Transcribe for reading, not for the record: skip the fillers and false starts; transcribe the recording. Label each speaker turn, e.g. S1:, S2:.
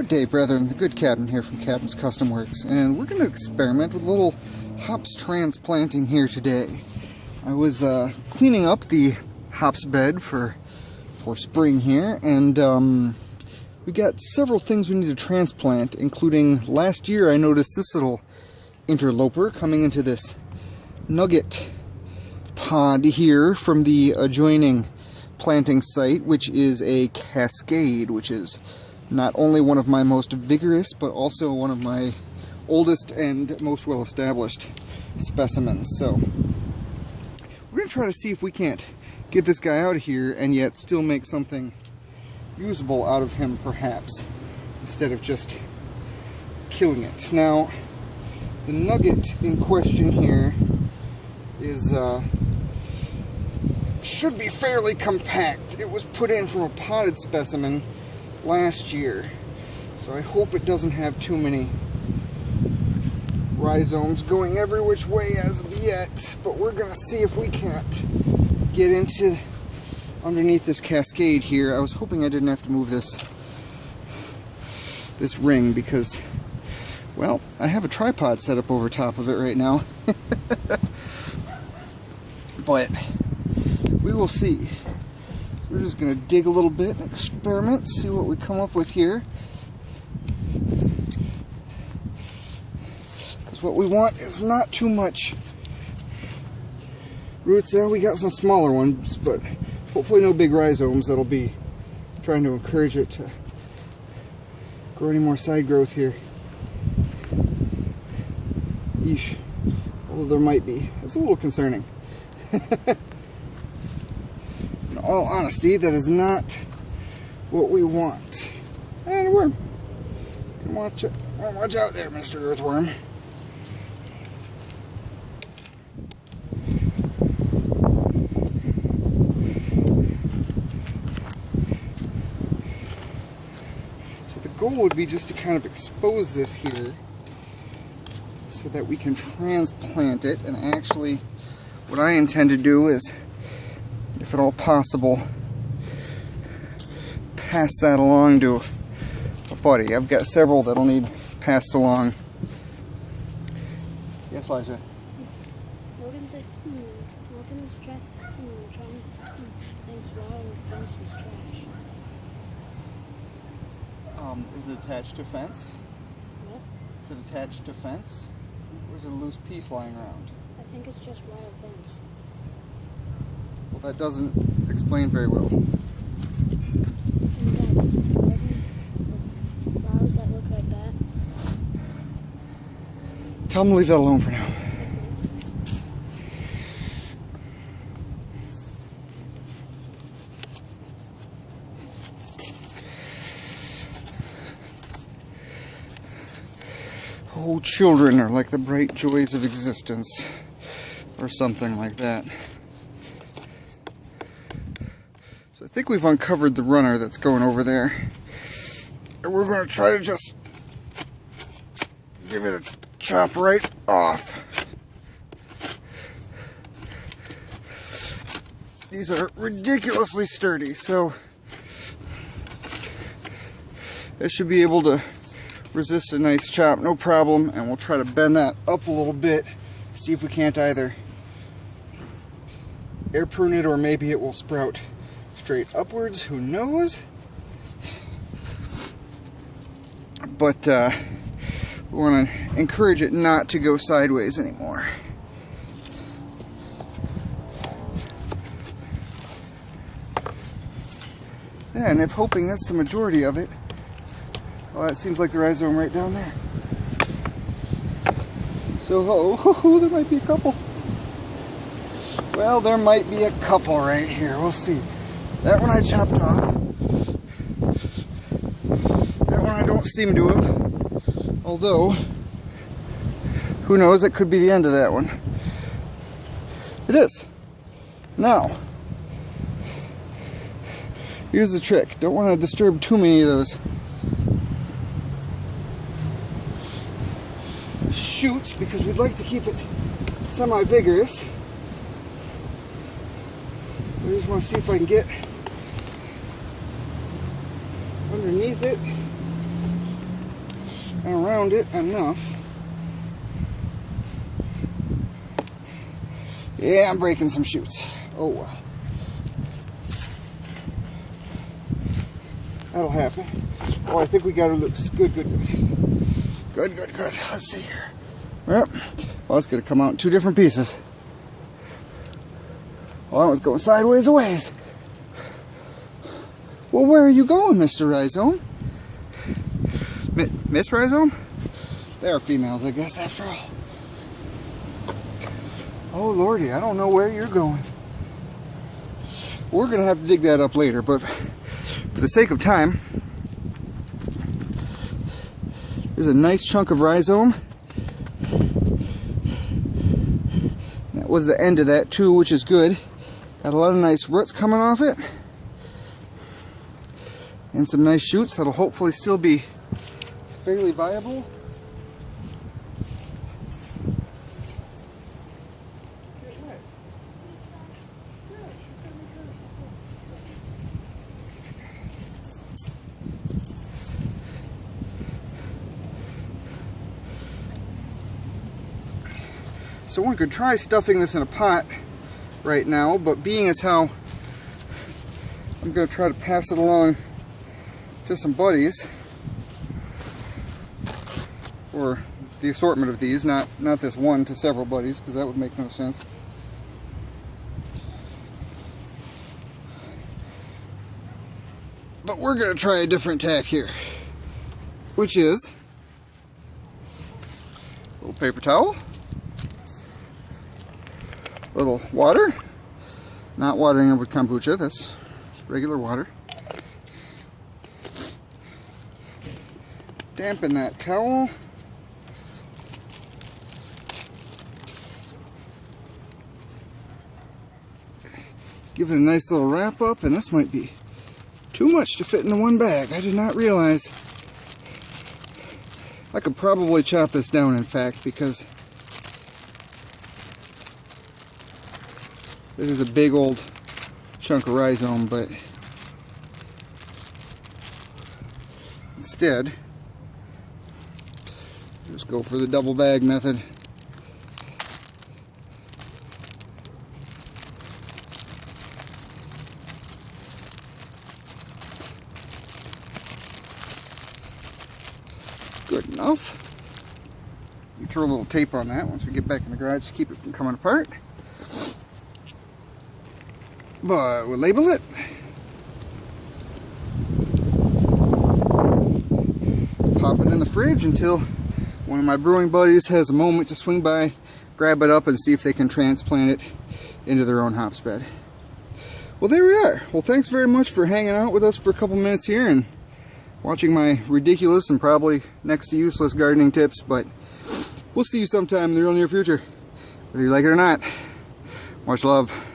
S1: Good day, brethren. The good Captain here from Captain's Custom Works, and we're going to experiment with a little hops transplanting here today. I was cleaning up the hops bed for spring here, and we got several things we need to transplant, including last year I noticed this little interloper coming into this nugget pod here from the adjoining planting site, which is a cascade, which is not only one of my most vigorous, but also one of my oldest and most well-established specimens. So we're going to try to see if we can't get this guy out of here and yet still make something usable out of him, perhaps, instead of just killing it. Now, the nugget in question here is should be fairly compact. It was put in from a potted specimen last year, so I hope it doesn't have too many rhizomes going every which way as of yet, but we're gonna see if we can't get into underneath this cascade here. I was hoping I didn't have to move this ring because, well, I have a tripod set up over top of it right now. But we will see. We're just going to dig a little bit and experiment, see what we come up with here. Because what we want is not too much roots there. We got some smaller ones, but hopefully no big rhizomes. That'll be trying to encourage it to grow any more side growth here. Yeesh. Although there might be. It's a little concerning. In all honesty, that is not what we want. And a worm. Watch out there, Mr. Earthworm. So the goal would be just to kind of expose this here so that we can transplant it. And actually, what I intend to do is, if at all possible, pass that along to a buddy. I've got several that'll need passed along. Yes, Liza?
S2: What in this trash? Thanks, wow, fence is trash.
S1: Is it attached to fence?
S2: What?
S1: Is it attached to fence? Or is it a loose piece lying around?
S2: I think it's just wild fence.
S1: Well, that doesn't explain very well.
S2: Flowers that look like that.
S1: Tell them to leave that alone for now. Oh, children are like the bright joys of existence, or something like that. So I think we've uncovered the runner that's going over there, and we're going to try to just give it a chop right off. These are ridiculously sturdy, so that should be able to resist a nice chop, no problem. And we'll try to bend that up a little bit, see if we can't either air prune it, or maybe it will sprout straight upwards, who knows. But we want to encourage it not to go sideways anymore. Yeah, and if hoping that's the majority of it. Well, that seems like the rhizome right down there. So, oh, there might be a couple. Well, there might be a couple right here. We'll see. That one I chopped off. That one I don't seem to have. Although, who knows, it could be the end of that one. It is. Now, here's the trick. Don't want to disturb too many of those shoots, because we'd like to keep it semi-vigorous. I just want to see if I can get underneath it and around it enough. Yeah, I'm breaking some shoots. Oh well. That'll happen. Oh, I think we got it. Looks good, good, good. Good. Let's see here. Yep. Well, it's going to come out in two different pieces. Well, that was going sideways a ways. Well, where are you going, Mr. Rhizome? Miss Rhizome? They are females, I guess, after all. Oh, Lordy, I don't know where you're going. We're going to have to dig that up later, but for the sake of time, there's a nice chunk of rhizome. That was the end of that, too, which is good. Got a lot of nice roots coming off it. And some nice shoots that'll hopefully still be fairly viable. So one could try stuffing this in a pot right now, but being as how I'm going to try to pass it along to some buddies, or the assortment of these, not this one to several buddies, because that would make no sense. But we're going to try a different tack here, which is a little paper towel, a little water, not watering it with kombucha, that's regular water. Dampen that towel. Give it a nice little wrap up, and this might be too much to fit into one bag. I did not realize. I could probably chop this down, in fact, because it is a big old chunk of rhizome, but instead, just go for the double bag method. Good enough. You throw a little tape on that once we get back in the garage to keep it from coming apart. But we'll label it. Pop it in the fridge until one of my brewing buddies has a moment to swing by, grab it up, and see if they can transplant it into their own hops bed. Well, there we are. Well, thanks very much for hanging out with us for a couple minutes here and watching my ridiculous and probably next to useless gardening tips, but we'll see you sometime in the real near future, whether you like it or not. Much love.